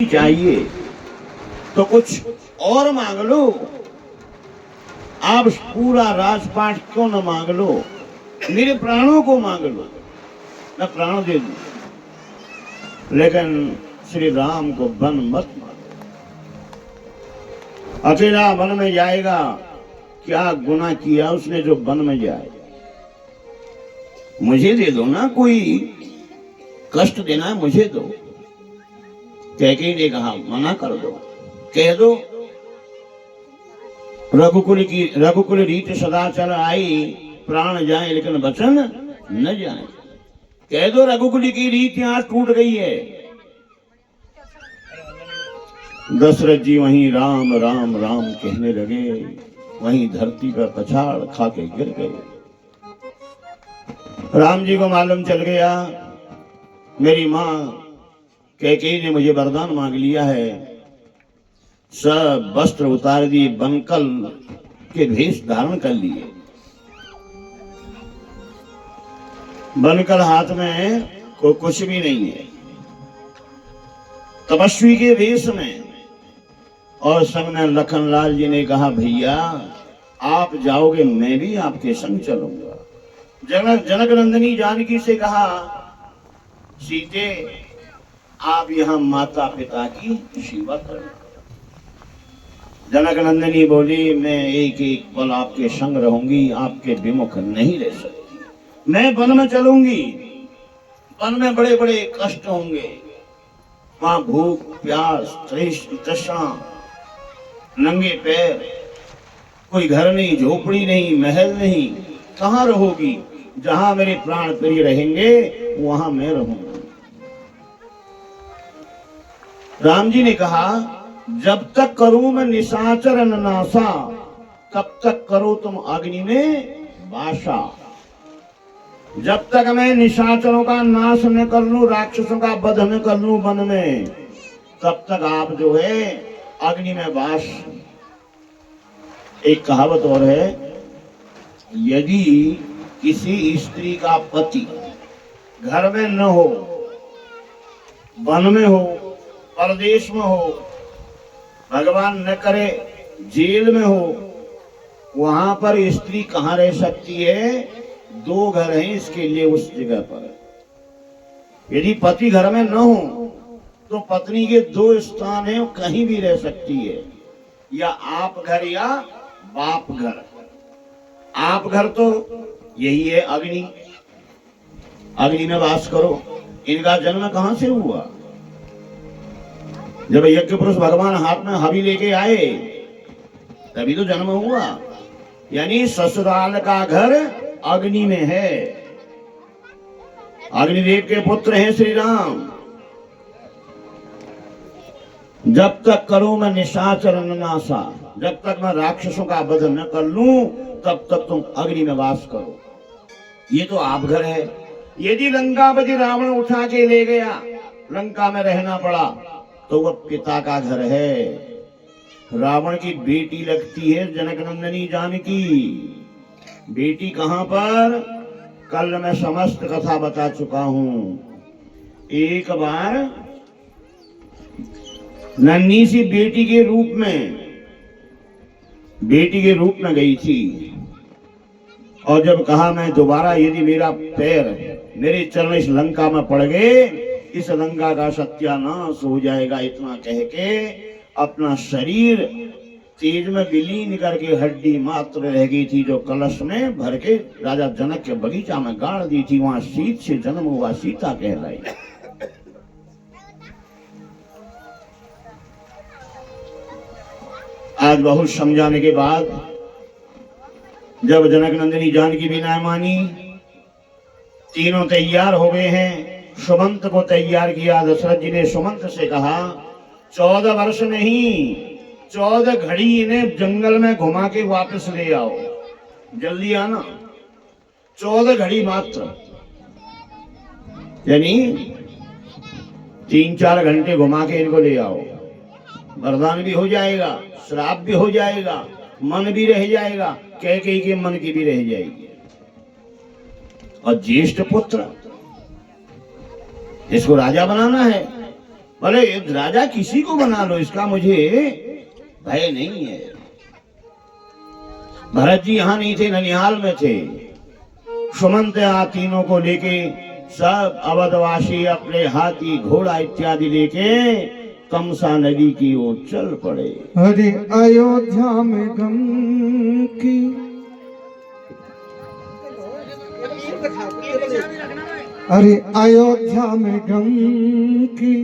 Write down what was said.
चाहिए तो कुछ और मांग लो। आप पूरा राजपाट क्यों न मांग लो, मेरे प्राणों को मांग लो, मैं प्राण दे दूं। लेकिन श्री राम को वन मत मांगो। अकेला वन में जाएगा, क्या गुनाह किया उसने जो वन में जाए। मुझे दे दो ना, कोई कष्ट देना है मुझे दो। कैकेयी ने कहा मना कर दो, कह दो रघुकुल रीत सदा चल आई, प्राण जाए लेकिन वचन न जाए। कह दो रघुकुल की रीत यहां टूट गई है। दशरथ जी वहीं राम राम राम कहने लगे, वहीं धरती पर पछाड़ खा के गिर गए। राम जी को मालूम चल गया मेरी माँ कैकेयी ने मुझे वरदान मांग लिया है। सब वस्त्र उतार दिए, बनकल के भेष धारण कर लिए। बनकल हाथ में कोई कुछ भी नहीं है, तपस्वी के भेष में। और संग में लखनलाल जी ने कहा भैया आप जाओगे मैं भी आपके संग चलूंगा। जनक नंदिनी जानकी से कहा सीते आप यहां माता पिता की सेवा करो। जनक नंदिनी बोली मैं एक एक पल आपके संग रहूंगी, आपके विमुख नहीं रह सकती। मैं वन में चलूंगी, वन में बड़े बड़े कष्ट होंगे, वहां भूख प्यास तृष्णा, नंगे पैर, कोई घर नहीं, झोपड़ी नहीं, महल नहीं, कहां रहोगी। जहां मेरे प्राण प्रिय रहेंगे वहां मैं रहूंगा। राम जी ने कहा जब तक करूं मैं निशाचर नासा, तब तक करो तुम अग्नि में वासा। जब तक मैं निशाचरों का नाश न कर लूं, राक्षसों का वध न कर लूं वन में, तब तक आप जो है अग्नि में वास। एक कहावत और है, यदि किसी स्त्री का पति घर में न हो, वन में हो, परदेश में हो, भगवान न करे जेल में हो, वहां पर स्त्री कहां रह सकती है। दो घर हैं इसके लिए उस जगह पर। यदि पति घर में न हो तो पत्नी के दो स्थान हैं, वो कहीं भी रह सकती है, या आप घर या बाप घर। आप घर तो यही है अग्नि, अग्नि में वास करो। इनका जन्म कहां से हुआ? जब यज्ञ पुरुष भगवान हाथ में हवि लेके आए तभी तो जन्म हुआ। यानी ससुराल का घर अग्नि में है। अग्निदेव के पुत्र हैं श्री राम। जब तक करूं मैं निशाचर नासा, जब तक मैं राक्षसों का वध न कर लूं तब तक तुम अग्नि में वास करो। ये तो आप घर है। यदि लंकापति रावण उठा के ले गया, लंका में रहना पड़ा, तो वह पिता का घर है। रावण की बेटी लगती है जनक नंदिनी जानकी। बेटी कहां पर? कल मैं समस्त कथा बता चुका हूं। एक बार नन्ही सी बेटी के रूप में गई थी, और जब कहा मैं दोबारा यदि मेरा पैर, मेरे चरण इस लंका में पड़ गए, इस लंका का सत्यानाश हो जाएगा, इतना कह के अपना शरीर तेज में विलीन करके हड्डी मात्र रह गई थी, जो कलश में भर के राजा जनक के बगीचा में गाड़ दी थी। वहां सीत से जन्म हुआ, सीता कहलाई। आज बहुत समझाने के बाद जब जनक नंदिनी जानकी भी ना मानी, तीनों तैयार हो गए हैं। सुमंत को तैयार किया। दशरथ जी ने सुमंत से कहा 14 वर्ष नहीं, 14 घड़ी इन्हें जंगल में घुमा के वापस ले आओ, जल्दी आना। 14 घड़ी मात्र, यानी 3-4 घंटे घुमा के इनको ले आओ। वरदान भी हो जाएगा, श्राप भी हो जाएगा, मन भी रह जाएगा, कैकेयी के मन की भी रह जाएगी। और ज्येष्ठ पुत्र, इसको राजा बनाना है, बोले राजा किसी को बना लो, इसका मुझे भय नहीं है। भरत जी यहाँ नहीं थे, ननिहाल में थे। सुमंत तीनों को लेके सब अवधवासी अपने हाथी घोड़ा इत्यादि लेके तमसा नदी की ओर चल पड़े। अरे अयोध्या में गम की, अरे अयोध्या में गम की